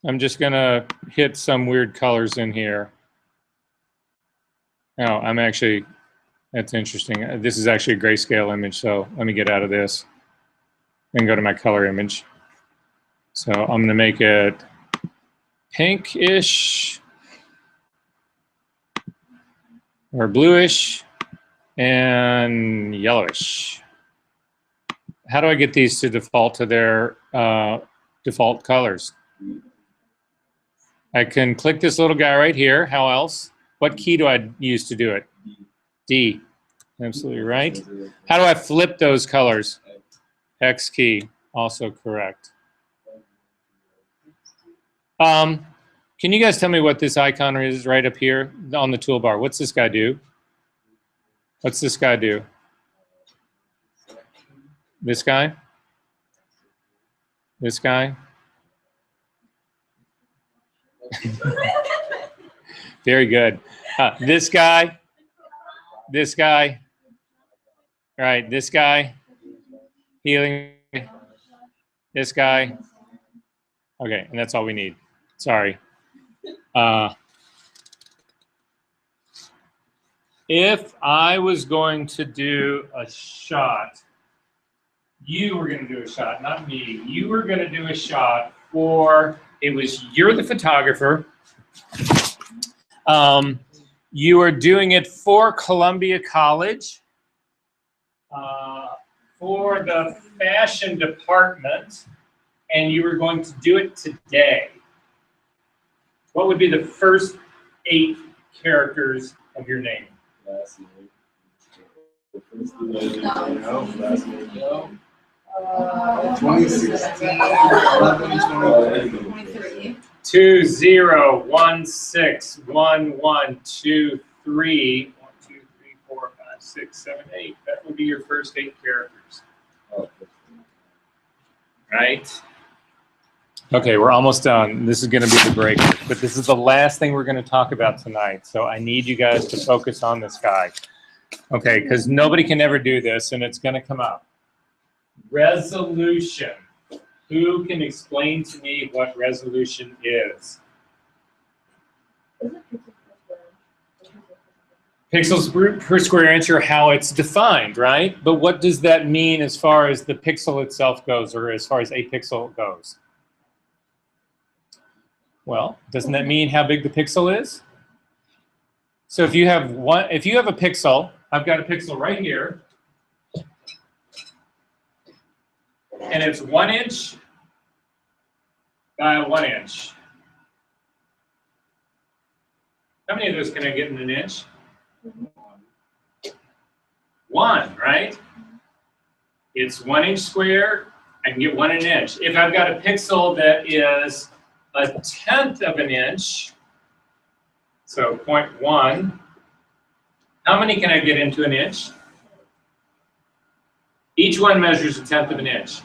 I'm just gonna hit some weird colors in here. Oh, I'm actually, that's interesting. This is actually a grayscale image, so let me get out of this and go to my color image. So I'm gonna make it pinkish or bluish and yellowish. How do I get these to default to their default colors? I can click this little guy right here. How else? What key do I use to do it? D. Absolutely right. How do I flip those colors? X key. Also correct. Can you guys tell me what this icon is right up here on the toolbar? What's this guy do? What's this guy do? This guy? This guy? Very good. This guy? This guy? All right, this guy? Healing? This guy? Okay, and that's all we need. Sorry. If I was going to do a shot, you were going to do a shot, not me. You were going to do a shot for, you're the photographer. You are doing it for Columbia College, for the fashion department, and you were going to do it today. What would be the first 8 characters of your name? Last name. The first thing I know, last name. 2016, 11, 20161123. 1, 2, 3, 4, 5, 6, 7, 8. That would be your first 8 characters. Right? Okay, we're almost done. This is going to be the break, but this is the last thing we're going to talk about tonight. So I need you guys to focus on this guy. Okay, because nobody can ever do this, and it's going to come up. Resolution. Who can explain to me what resolution is? Pixels per square inch are how it's defined, right? But what does that mean as far as the pixel itself goes, or as far as a pixel goes? Well, doesn't that mean how big the pixel is? So if you have a pixel, I've got a pixel right here, and it's 1 inch by 1 inch. How many of those can I get in an inch? 1, right? It's 1 inch square. I can get 1 in an inch. If I've got a pixel that is 1/10 of an inch, so 0.1, how many can I get into an inch? Each one measures 1/10 of an inch.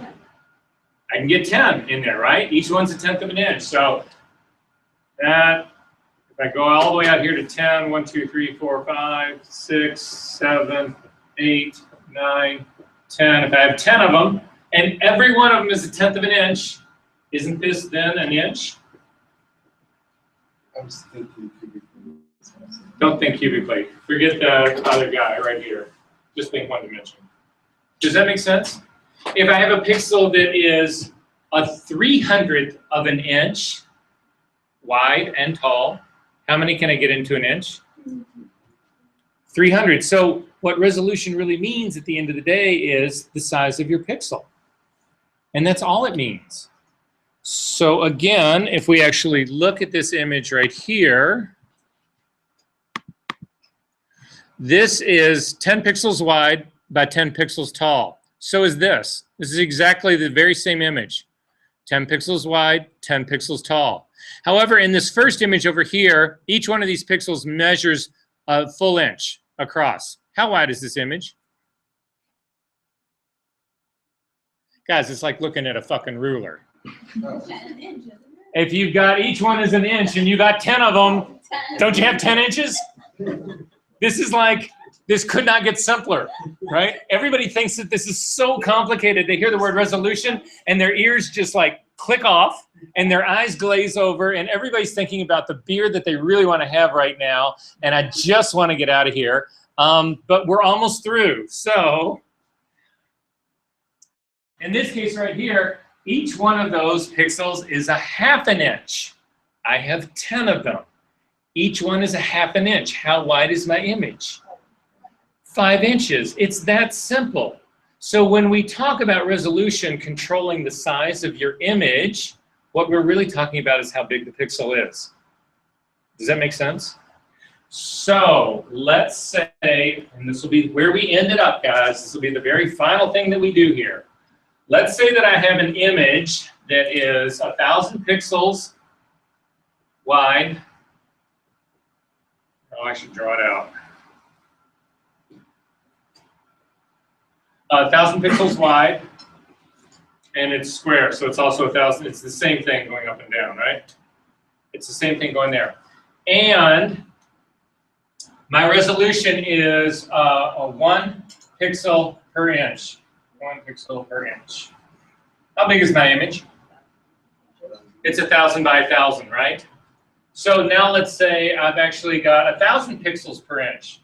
I can get 10 in there, right? Each one's 1/10 of an inch. So that, if I go all the way out here to 10, 1, 2, 3, 4, 5, 6, 7, 8, 9, 10. If I have 10 of them, and every one of them is 1/10 of an inch, isn't this then an inch? I was thinking cubically. Don't think cubically. Forget the other guy right here. Just think 1 dimension. Does that make sense? If I have a pixel that is 1/300th of an inch wide and tall, how many can I get into an inch? 300. So what resolution really means at the end of the day is the size of your pixel. And that's all it means. So again, if we actually look at this image right here, this is 10 pixels wide by 10 pixels tall. So is this. This is exactly the very same image. 10 pixels wide, 10 pixels tall. However, in this first image over here, each one of these pixels measures a full inch across. How wide is this image? Guys, it's like looking at a fucking ruler. Oh, An inch, isn't it? If you've got, each one is an inch and you got 10 of them, 10. don't you have 10 inches? This is like, this could not get simpler, right? Everybody thinks that this is so complicated. They hear the word resolution and their ears just like click off and their eyes glaze over and everybody's thinking about the beer that they really want to have right now. And I just want to get out of here. But we're almost through. So in this case right here, each one of those pixels is a half an inch. I have 10 of them. Each one is a half an inch. How wide is my image? 5 inches. It's that simple. So when we talk about resolution controlling the size of your image, what we're really talking about is how big the pixel is. Does that make sense? So let's say, and this will be where we ended up, guys. This will be the very final thing that we do here. Let's say that I have an image that is 1,000 pixels wide. Oh, I should draw it out. 1,000 pixels wide, and it's square, so it's also 1,000. It's the same thing going up and down, right? It's the same thing going there. And my resolution is a 1 pixel per inch. 1 pixel per inch. How big is my image? It's 1,000 by 1,000, right? So now let's say I've actually got 1,000 pixels per inch.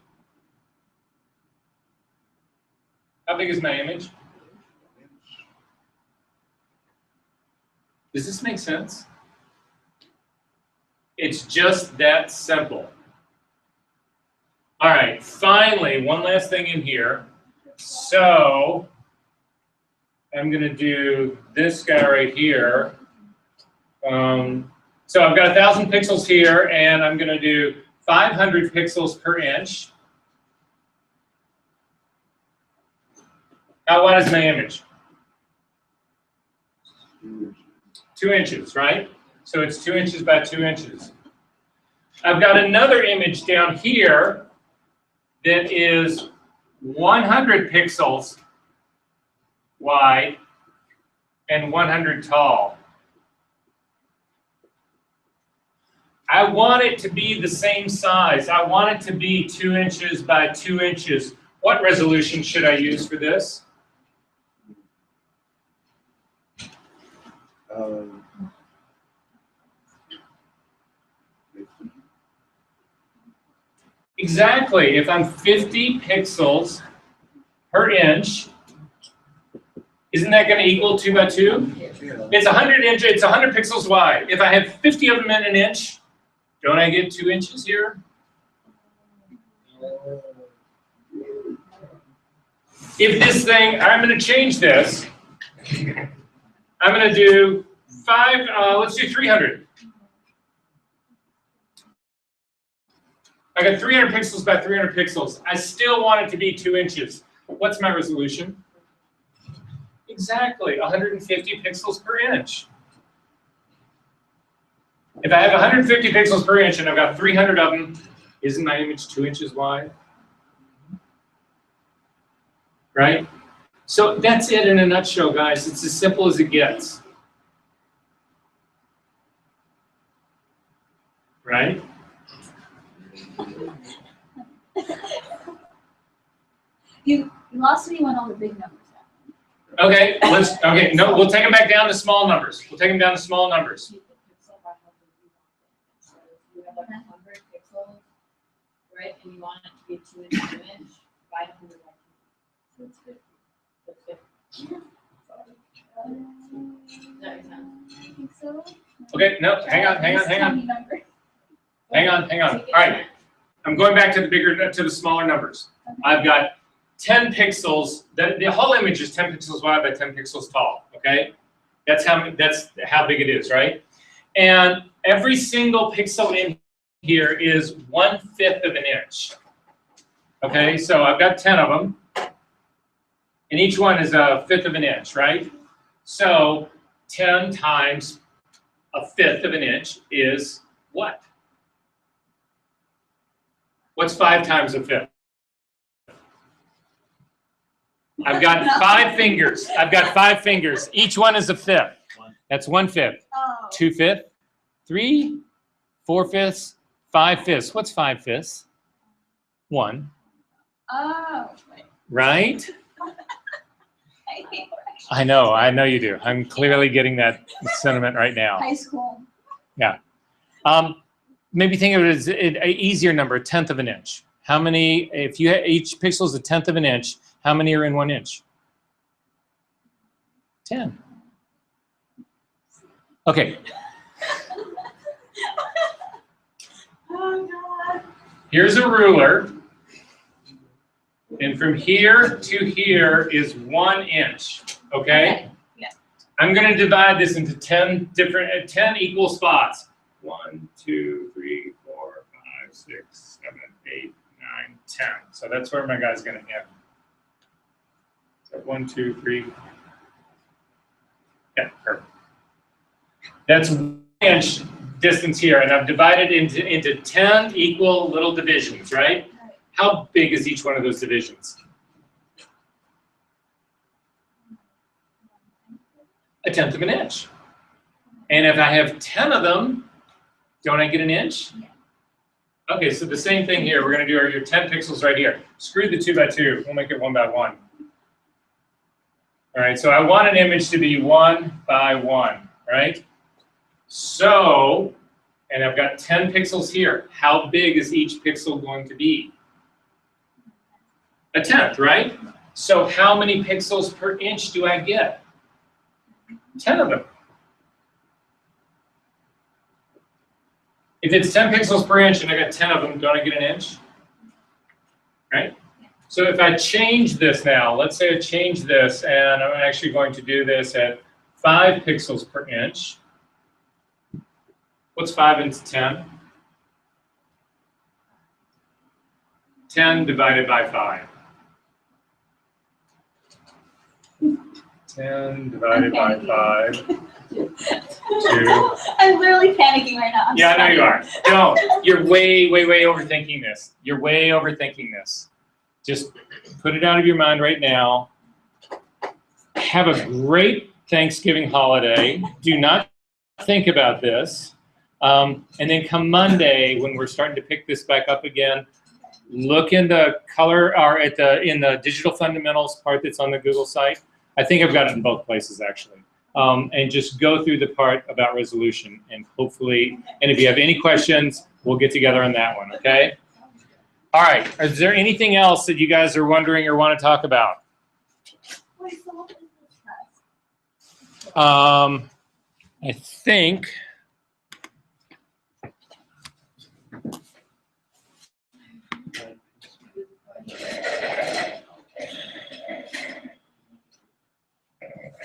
How big is my image? Does this make sense? It's just that simple. All right, finally, one last thing in here. So I'm going to do this guy right here. So I've got 1,000 pixels here, and I'm going to do 500 pixels per inch. How wide is my image? 2 inches, right? So it's 2 inches by 2 inches. I've got another image down here that is 100 pixels wide and 100 tall. I want it to be the same size. I want it to be 2 inches by 2 inches. What resolution should I use for this? Exactly. If I'm 50 pixels per inch, isn't that going to equal 2 by 2? It's 100 inch. It's 100 pixels wide. If I have 50 of them in an inch, don't I get 2 inches here? If this thing, I'm going to change this. I'm going to do 5. Let's do 300. I got 300 pixels by 300 pixels. I still want it to be 2 inches. What's my resolution? Exactly, 150 pixels per inch. If I have 150 pixels per inch and I've got 300 of them, isn't my image 2 inches wide? Right? So that's it in a nutshell, guys. It's as simple as it gets. Right? You lost me when all the big numbers happened. Okay, no, we'll take them back down to small numbers. We'll take them down to small numbers. So if you have like 100 pixels, right, and you want it to be a 2 inch image, 500 by 2. So it's 50. So it's 50. Does that make sense? I think so. Okay, no, hang on. All right, I'm going back to the smaller numbers. I've got 10 pixels. The whole image is 10 pixels wide by 10 pixels tall. Okay, that's how big it is, right? And every single pixel in here is 1/5 of an inch. Okay, so I've got 10 of them, and each one is 1/5 of an inch, right? So 10 times 1/5 of an inch is what? What's 5 times 1/5? I've got 5 fingers. I've got 5 fingers. Each one is a fifth. That's 1/5. Oh. 2/5, 3, 4/5, 5/5. What's 5/5? 1. Oh. Wait. Right? I hate I know you do. I'm clearly getting that sentiment right now. high school. Maybe think of it as an easier number, 1/10 of an inch. How many, if you each pixel is 1/10 of an inch, how many are in 1 inch? 10. Okay, Oh God. here's a ruler. And from here to here is 1 inch, okay? Yeah. I'm gonna divide this into 10 equal spots. 1, 2, 3, 4, 5, 6, 7, 8, 9, 10. So that's where my guy's gonna end. So 1, 2, 3. Yeah, perfect. That's 1 inch distance here, and I've divided into 10 equal little divisions, right? How big is each one of those divisions? 1/10 of an inch. And if I have 10 of them, don't I get an inch? Okay, so the same thing here. We're going to do your 10 pixels right here. Screw the 2 by 2. We'll make it 1 by 1. All right, so I want an image to be 1 by 1, right? So, and I've got 10 pixels here. How big is each pixel going to be? 1/10, right? So how many pixels per inch do I get? 10 of them. If it's 10 pixels per inch and I got 10 of them, don't I get an inch? Right? So if I change this now, let's say I change this, and I'm actually going to do this at 5 pixels per inch. What's 5 into 10? 10 divided by 5. 10 divided by 5. 2. I'm literally panicking right now. Yeah, I know you are. Don't. You're way overthinking this. You're way overthinking this. Just put it out of your mind right now. Have a great Thanksgiving holiday. Do not think about this. And then come Monday, when we're starting to pick this back up again, look in the color or in the digital fundamentals part that's on the Google site. I think I've got it in both places actually. And just go through the part about resolution, and hopefully, and if you have any questions, we'll get together on that one, okay? All right, is there anything else that you guys are wondering or want to talk about? Wait, so what is this test? I think,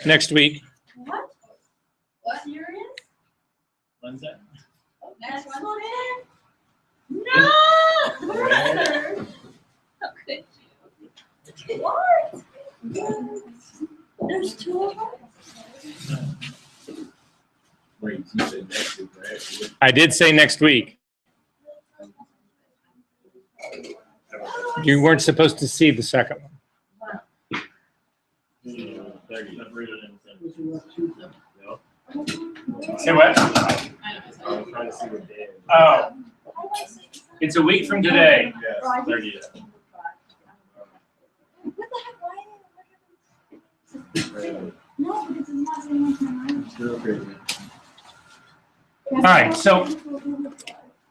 next week. What? What? Serious? When's that? Next That's one. what it is? No! How could you? What? There's 2 of them? Wait, you said next week, right? I did say next week. You weren't supposed to see the second one. 30. Say what? I know, I was trying to see what day. it was. Oh, it's a week from today. Yes, 30th. What the heck? Why didn't No, because it's not saying much on Still crazy. All right, so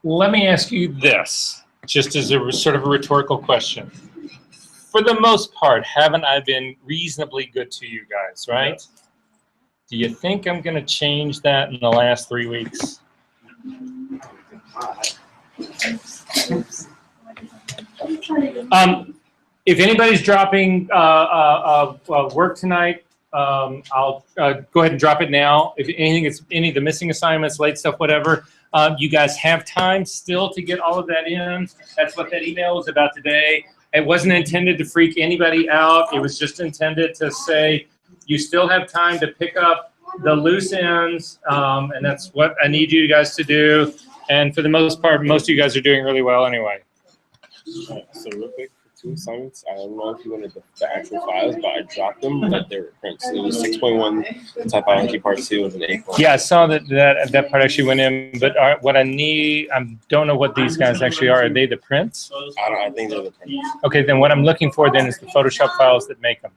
let me ask you this, just as a sort of a rhetorical question. For the most part, haven't I been reasonably good to you guys, right? Do you think I'm going to change that in the last 3 weeks? If anybody's dropping work tonight, I'll go ahead and drop it now. If anything, it's any of the missing assignments, late stuff, whatever. You guys have time still to get all of that in. That's what that email was about today. It wasn't intended to freak anybody out. It was just intended to say you still have time to pick up the loose ends, and that's what I need you guys to do. And for the most part, most of you guys are doing really well anyway. So real quick, 2 assignments. I don't know if you wanted the actual files, but I dropped them, but they were prints. It was 6.1 typology part 2 and an 8. Yeah, I saw that part actually went in, but what I need, I don't know what these guys actually are. Are they the prints? I think they're the prints. Okay, then what I'm looking for then is the Photoshop files that make them.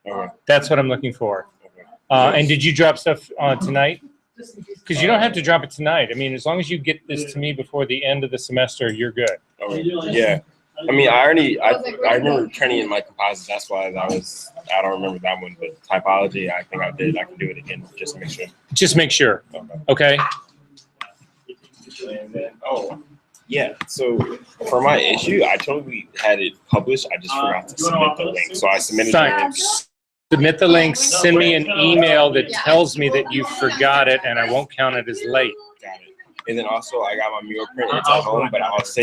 Okay. That's what I'm looking for. Okay. And did you drop stuff tonight? Because you don't have to drop it tonight. I mean, as long as you get this to me before the end of the semester, you're good. Okay. Yeah. I mean, I remember turning in my composites. That's why I don't remember that one, but typology, I think I did. I can do it again just to make sure. Just make sure. Okay. Okay? And then, yeah. So for my issue, I totally had it published. I just forgot to submit the link. So I submitted the link. Submit the link, send me an email that tells me that you forgot it, and I won't count it as late. Got it. And then also, I got my mural print. It's at home, but I'll send